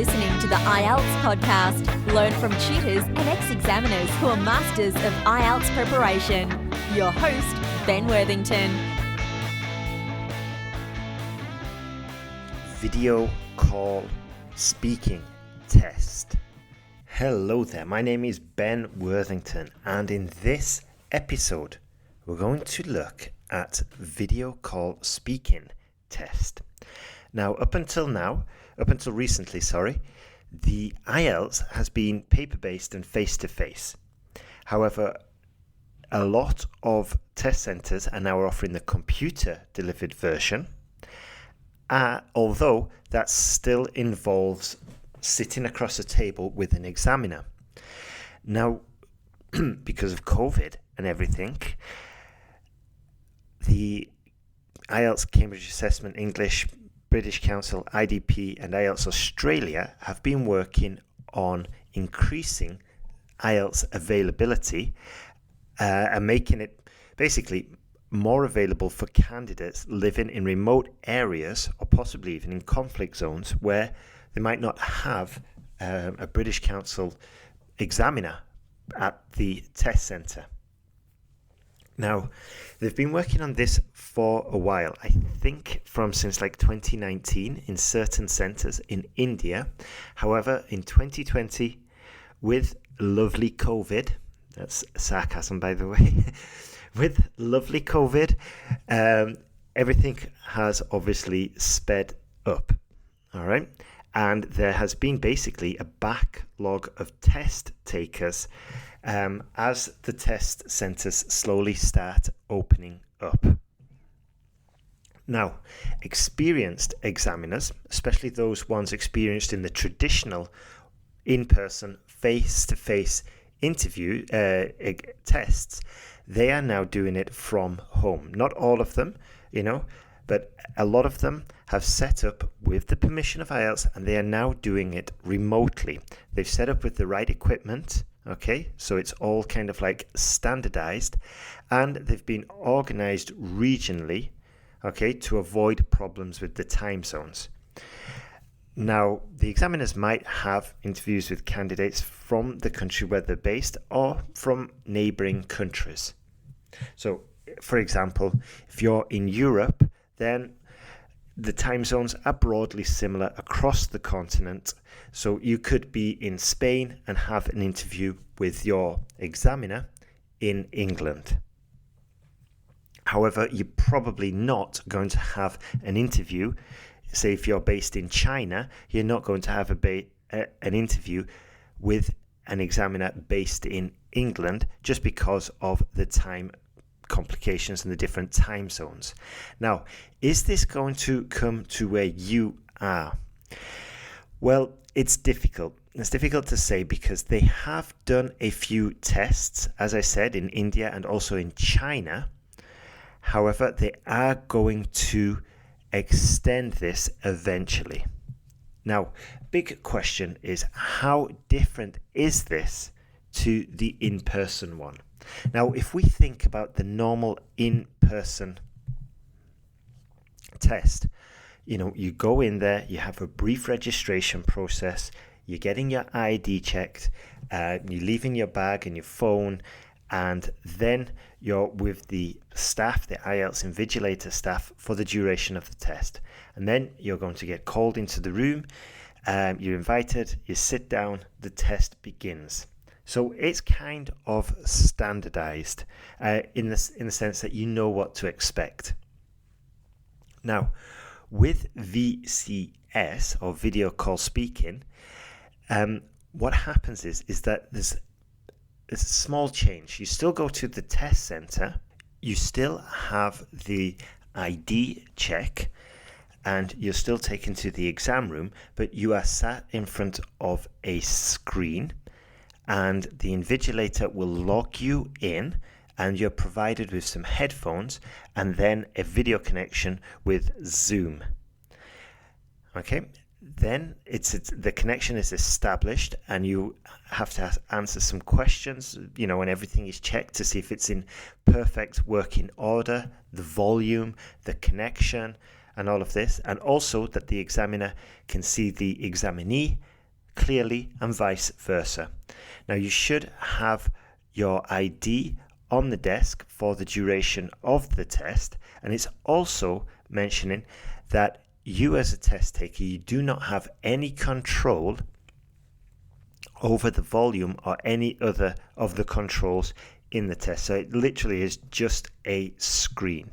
listening to the IELTS podcast. Learn from tutors and ex-examiners who are masters of IELTS preparation. Your host, Ben Worthington. Video call speaking test. Hello there, my name is Ben Worthington, and in this episode we're going to look at video call speaking test. Now, up until recently, the IELTS has been paper-based and face-to-face. However, a lot of test centres are now offering the computer-delivered version, although that still involves sitting across a table with an examiner. Now, because of COVID and everything, the IELTS Cambridge Assessment English, British Council, IDP and IELTS Australia have been working on increasing IELTS availability and making it basically more available for candidates living in remote areas or possibly even in conflict zones where they might not have a British Council examiner at the test centre. Now, they've been working on this for a while, I think since 2019 in certain centres in India. However, in 2020, with lovely COVID, that's sarcasm by the way, with lovely COVID, everything has obviously sped up, all right? And there has been basically a backlog of test takers as the test centres slowly start opening up. Now, experienced examiners, especially those ones experienced in the traditional in-person, face-to-face interview tests, they are now doing it from home. Not all of them, but a lot of them have set up with the permission of IELTS, and they are now doing it remotely. They've set up with the right equipment, okay, so it's all kind of standardized, and they've been organized regionally, okay, to avoid problems with the time zones. Now, the examiners might have interviews with candidates from the country where they're based or from neighboring countries. So, for example, if you're in Europe, then the time zones are broadly similar across the continent. So you could be in Spain and have an interview with your examiner in England. However, you're probably not going to have an interview. Say if you're based in China, you're not going to have an interview with an examiner based in England just because of the time complications and the different time zones. Now, is this going to come to where you are? Well, it's difficult. It's difficult to say because they have done a few tests, as I said, in India and also in China. However, they are going to extend this eventually. Now, big question is, how different is this to the in-person one? Now, if we think about the normal in-person test, you go in there, you have a brief registration process, you're getting your ID checked, you're leaving your bag and your phone, and then you're with the staff, the IELTS invigilator staff, for the duration of the test. And then you're going to get called into the room, you're invited, you sit down, the test begins. So it's kind of standardized in the sense that you know what to expect. Now, with VCS, or video call speaking, what happens is that there's a small change. You still go to the test center, you still have the ID check, and you're still taken to the exam room, but you are sat in front of a screen, and the invigilator will log you in, and you're provided with some headphones and then a video connection with Zoom. Okay, then the connection is established, and you have to answer some questions, and everything is checked to see if it's in perfect working order, the volume, the connection, and all of this, and also that the examiner can see the examinee clearly and vice versa. Now you should have your ID on the desk for the duration of the test, and it's also mentioning that you as a test taker, you do not have any control over the volume or any other of the controls in the test. So it literally is just a screen.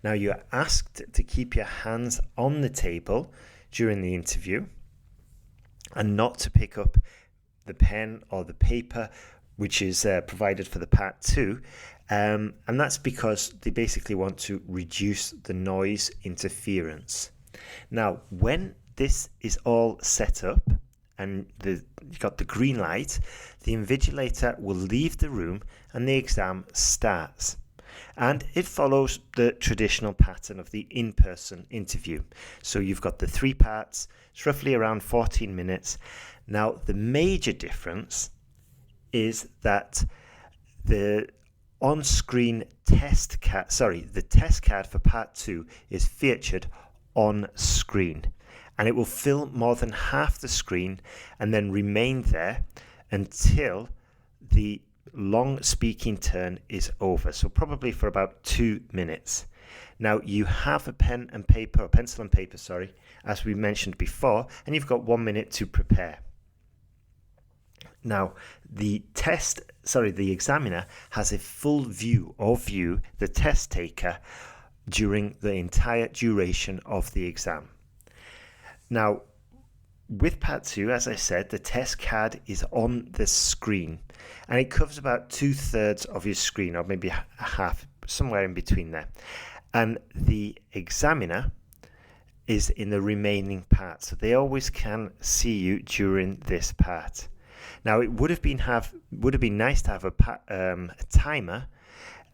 Now you're asked to keep your hands on the table during the interview and not to pick up the pen or the paper which is provided for the part 2, and that's because they basically want to reduce the noise interference. Now when this is all set up and you've got the green light, the invigilator will leave the room and the exam starts. And it follows the traditional pattern of the in-person interview. So you've got the 3 parts, it's roughly around 14 minutes. Now the major difference is that the on-screen test card, the test card for part 2 is featured on screen, and it will fill more than half the screen and then remain there until the long speaking turn is over, so probably for about 2 minutes. Now you have a pencil and paper, as we mentioned before, and you've got 1 minute to prepare. Now the examiner has a full view of you, the test taker, during the entire duration of the exam. Now with part 2, as I said, the test card is on the screen and it covers about 2/3 of your screen, or maybe half, somewhere in between there. And the examiner is in the remaining part, so they always can see you during this part. Now it would have been nice to have a timer,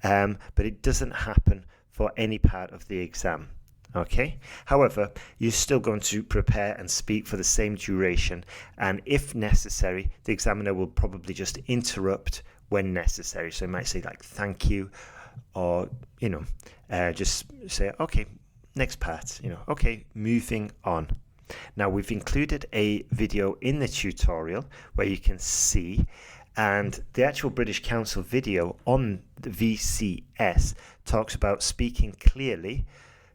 but it doesn't happen for any part of the exam. Okay. However, you're still going to prepare and speak for the same duration, and if necessary, the examiner will probably just interrupt when necessary. So he might say like thank you, or just say okay, next part. Okay, moving on. Now we've included a video in the tutorial where you can see, and the actual British Council video on the VCS talks about speaking clearly,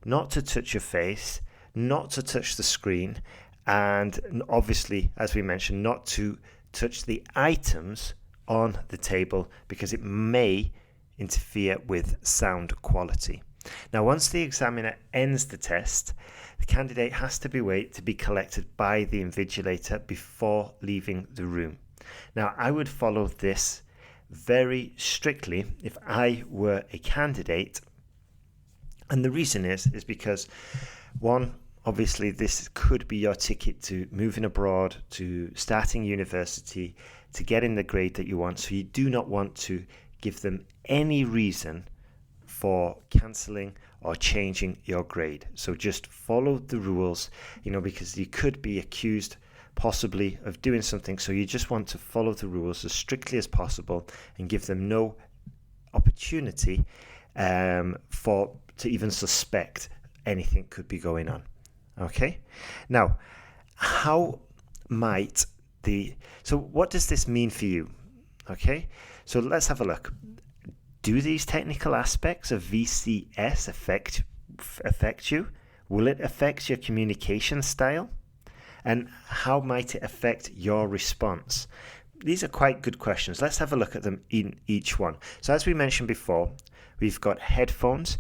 not to touch your face, not to touch the screen, and obviously, as we mentioned, not to touch the items on the table because it may interfere with sound quality. Now, once the examiner ends the test, the candidate has to wait to be collected by the invigilator before leaving the room. Now, I would follow this very strictly if I were a candidate. And the reason is because, one, obviously this could be your ticket to moving abroad, to starting university, to getting the grade that you want. So you do not want to give them any reason for cancelling or changing your grade. So just follow the rules, because you could be accused possibly of doing something. So you just want to follow the rules as strictly as possible and give them no opportunity to even suspect anything could be going on. Okay. Now, what does this mean for you? Okay. So let's have a look. Do these technical aspects of VCS affect you? Will it affect your communication style? And how might it affect your response? These are quite good questions. Let's have a look at them in each one. So as we mentioned before, we've got headphones,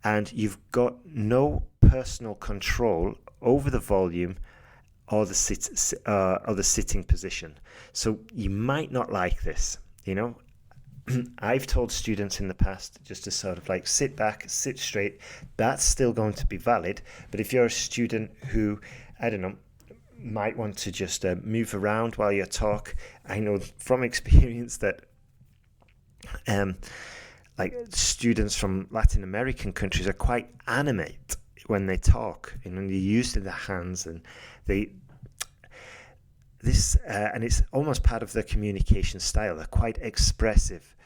and you've got no personal control over the volume or the sitting position. So you might not like this. I've told students in the past just to sort of like sit back, sit straight. That's still going to be valid. But if you're a student who, might want to just move around while you talk, I know from experience that students from Latin American countries are quite animate when they talk, they're used in their hands, and and it's almost part of their communication style. They're quite expressive,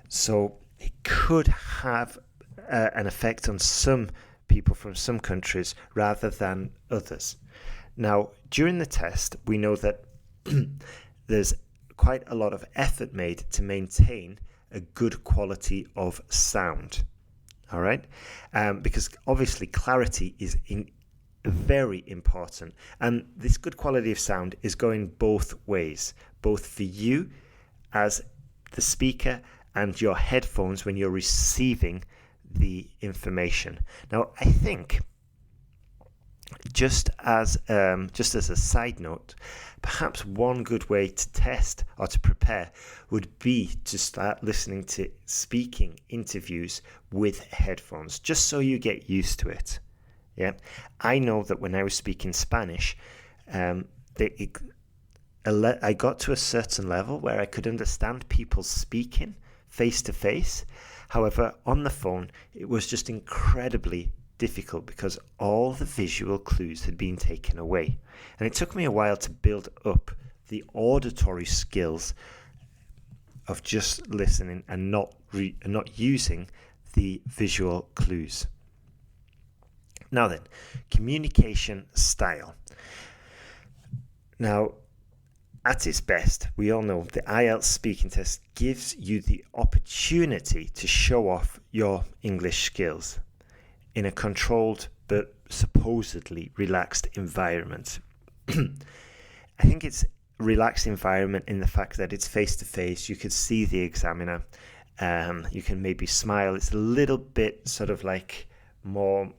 so it could have an effect on some people from some countries rather than others. Now, during the test, we know that there's quite a lot of effort made to maintain a good quality of sound. All right, because obviously clarity is very important, and this good quality of sound is going both ways, both for you as the speaker and your headphones when you're receiving the information. Now, I think just as a side note, perhaps one good way to test or to prepare would be to start listening to speaking interviews with headphones, just so you get used to it. Yeah, I know that when I was speaking Spanish, I got to a certain level where I could understand people speaking face to face. However, on the phone, it was just incredibly difficult because all the visual clues had been taken away. And it took me a while to build up the auditory skills of just listening and not using the visual clues. Now then, communication style. Now, at its best, we all know the IELTS speaking test gives you the opportunity to show off your English skills in a controlled but supposedly relaxed environment. I think it's a relaxed environment in the fact that it's face-to-face. You could see the examiner. You can maybe smile. It's a little bit sort of like more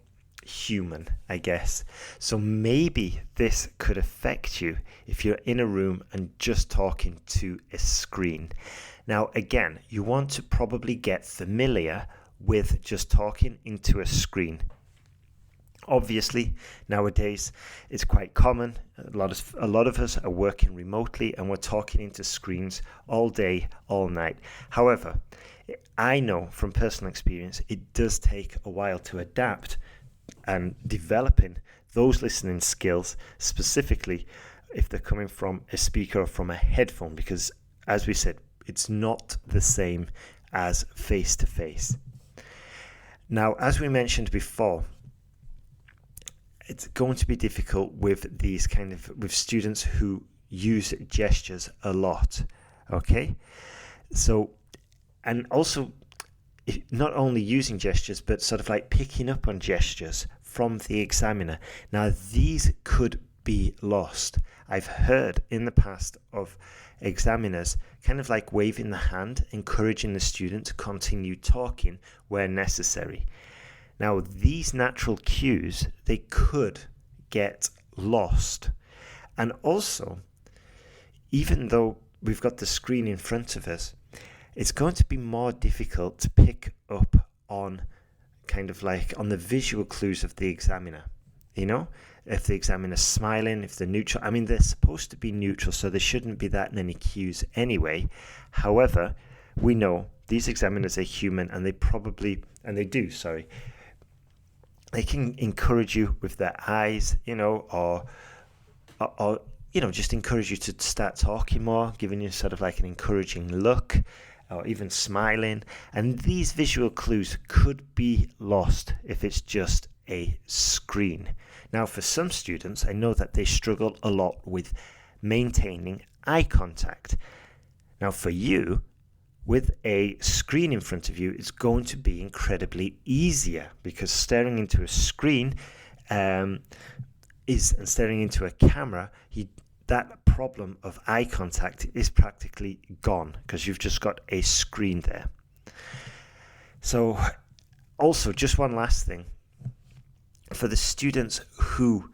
human, I guess. So maybe this could affect you if you're in a room and just talking to a screen. Now, again, you want to probably get familiar with just talking into a screen. Obviously, nowadays it's quite common. A lot of us are working remotely and we're talking into screens all day, all night. However, I know from personal experience it does take a while to adapt and developing those listening skills, specifically if they're coming from a speaker or from a headphone, because as we said, it's not the same as face-to-face. Now, as we mentioned before, it's going to be difficult with with students who use gestures a lot, okay? So, and also not only using gestures, but sort of like picking up on gestures from the examiner. Now, these could be lost. I've heard in the past of examiners kind of like waving the hand, encouraging the student to continue talking where necessary. Now, these natural cues, they could get lost. And also, even though we've got the screen in front of us, it's going to be more difficult to pick up on kind of like on the visual clues of the examiner. You know, if the examiner's smiling, if they're neutral. I mean, they're supposed to be neutral, so there shouldn't be that many cues anyway. However, we know these examiners are human and they can encourage you with their eyes, you know, or you know, just encourage you to start talking more, giving you sort of like an encouraging look, or even smiling. And these visual clues could be lost if it's just a screen. Now, for some students, I know that they struggle a lot with maintaining eye contact. Now, for you, with a screen in front of you, it's going to be incredibly easier, because staring into a screen and staring into a camera, that problem of eye contact is practically gone because you've just got a screen there. So, also, just one last thing. For the students who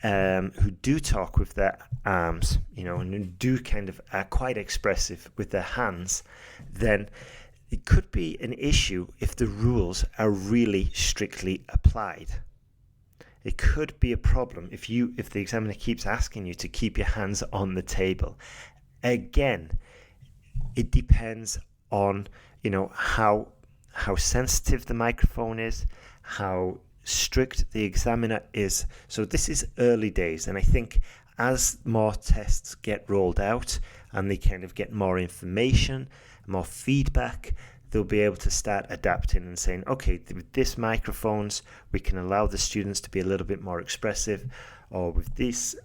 do talk with their arms, you know, and who do kind of are quite expressive with their hands, then it could be an issue if the rules are really strictly applied. It could be a problem if the examiner keeps asking you to keep your hands on the table. Again, it depends on, you know, how sensitive the microphone is, how strict the examiner is. So this is early days, and I think as more tests get rolled out and they kind of get more information, more feedback, they'll be able to start adapting and saying, okay, with this microphones, we can allow the students to be a little bit more expressive, or with this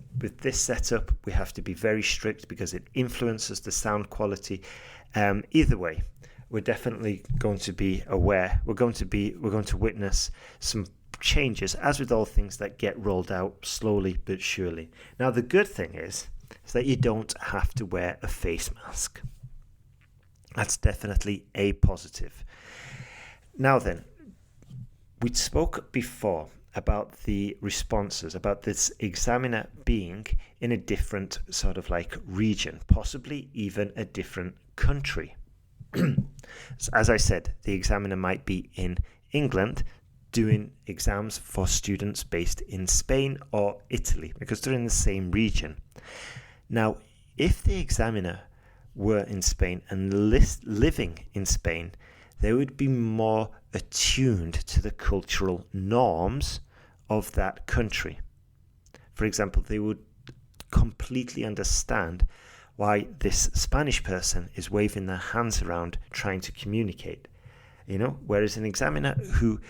setup, we have to be very strict because it influences the sound quality. Either way, we're definitely going to be aware. We're going to witness some changes, as with all things that get rolled out slowly but surely. Now, the good thing is that you don't have to wear a face mask. That's definitely a positive. Now then, we spoke before about the responses, about this examiner being in a different sort of like region, possibly even a different country. So as I said, the examiner might be in England doing exams for students based in Spain or Italy, because they're in the same region. Now, if the examiner were in Spain and living in Spain, they would be more attuned to the cultural norms of that country. For example, they would completely understand why this Spanish person is waving their hands around trying to communicate, whereas an examiner who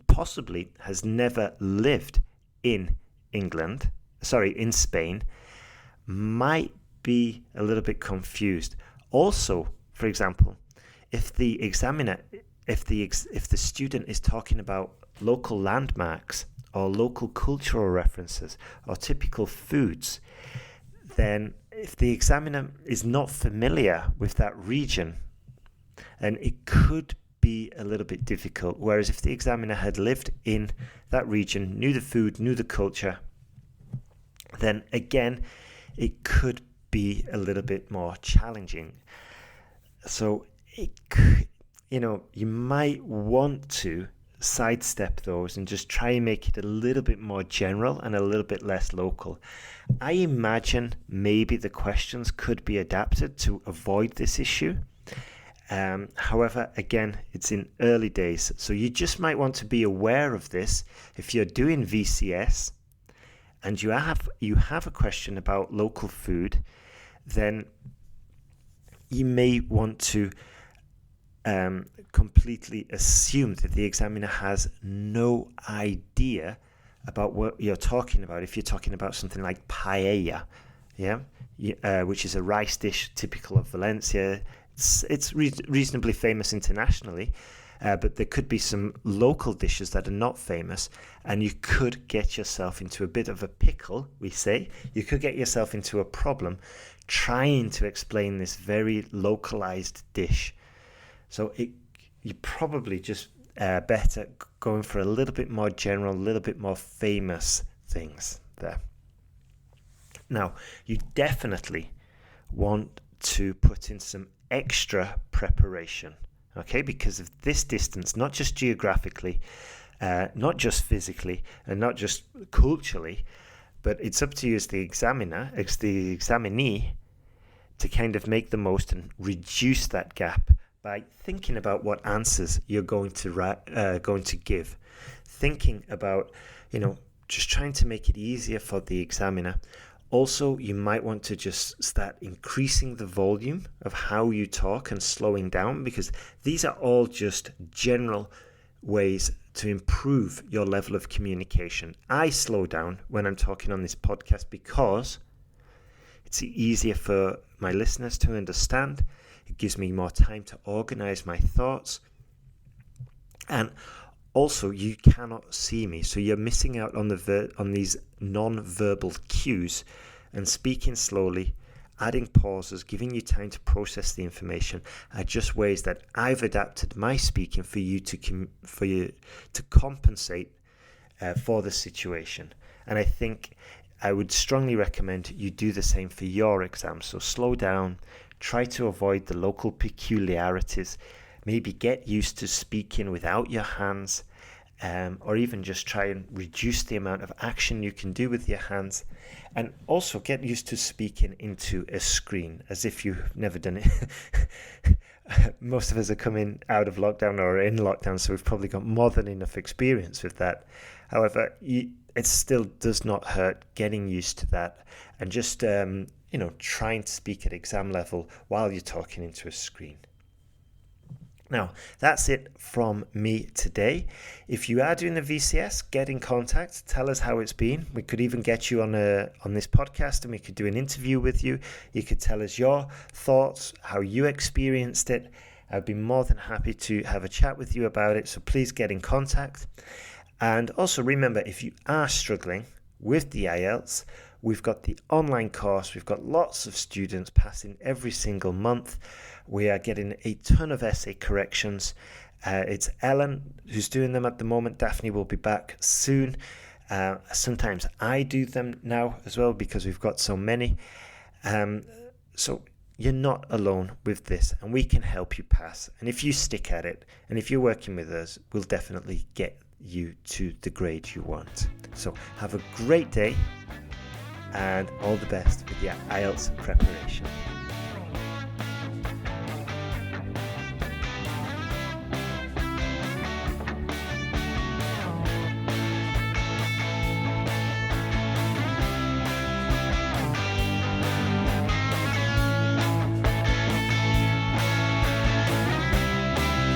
possibly has never lived in Spain, might be a little bit confused. Also, for example, if the student is talking about local landmarks or local cultural references or typical foods, then if the examiner is not familiar with that region, then it could be a little bit difficult. Whereas if the examiner had lived in that region, knew the food, knew the culture, then again, it could be a little bit more challenging. So you might want to sidestep those and just try and make it a little bit more general and a little bit less local. I imagine maybe the questions could be adapted to avoid this issue. However, again, it's in early days, so you just might want to be aware of this. If you're doing VCS and you have a question about local food, then you may want to completely assume that the examiner has no idea about what you're talking about. If you're talking about something like paella, which is a rice dish typical of Valencia, it's reasonably famous internationally, but there could be some local dishes that are not famous, and you could get yourself into a bit of a pickle, we say. You could get yourself into a problem trying to explain this very localized dish. So you probably just better going for a little bit more general, a little bit more famous things there. Now, you definitely want to put in some extra preparation, okay, because of this distance, not just geographically, not just physically, and not just culturally, but it's up to you as the examiner, as the examinee, to kind of make the most and reduce that gap by thinking about what answers you're going to give, thinking about, just trying to make it easier for the examiner. Also, you might want to just start increasing the volume of how you talk and slowing down, because these are all just general ways to improve your level of communication. I slow down when I'm talking on this podcast because it's easier for my listeners to understand. It gives me more time to organize my thoughts. And also, you cannot see me, so you're missing out on these non-verbal cues, and speaking slowly, adding pauses, giving you time to process the information are just ways that I've adapted my speaking for you to compensate for the situation. And I think I would strongly recommend you do the same for your exam. So slow down, try to avoid the local peculiarities. Maybe get used to speaking without your hands, or even just try and reduce the amount of action you can do with your hands. And also get used to speaking into a screen as if you've never done it. Most of us are coming out of lockdown or in lockdown, so we've probably got more than enough experience with that. However, it still does not hurt getting used to that and just, trying to speak at exam level while you're talking into a screen. Now, that's it from me today. If you are doing the VCS, get in contact. Tell us how it's been. We could even get you on this podcast and we could do an interview with you. You could tell us your thoughts, how you experienced it. I'd be more than happy to have a chat with you about it. So please get in contact. And also remember, if you are struggling with the IELTS, we've got the online course. We've got lots of students passing every single month. We are getting a ton of essay corrections. It's Ellen who's doing them at the moment. Daphne will be back soon. Sometimes I do them now as well because we've got so many. So you're not alone with this, and we can help you pass. And if you stick at it, and if you're working with us, we'll definitely get you to the grade you want. So have a great day and all the best with your IELTS preparation.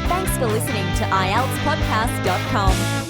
Thanks for listening to IELTSPodcast.com.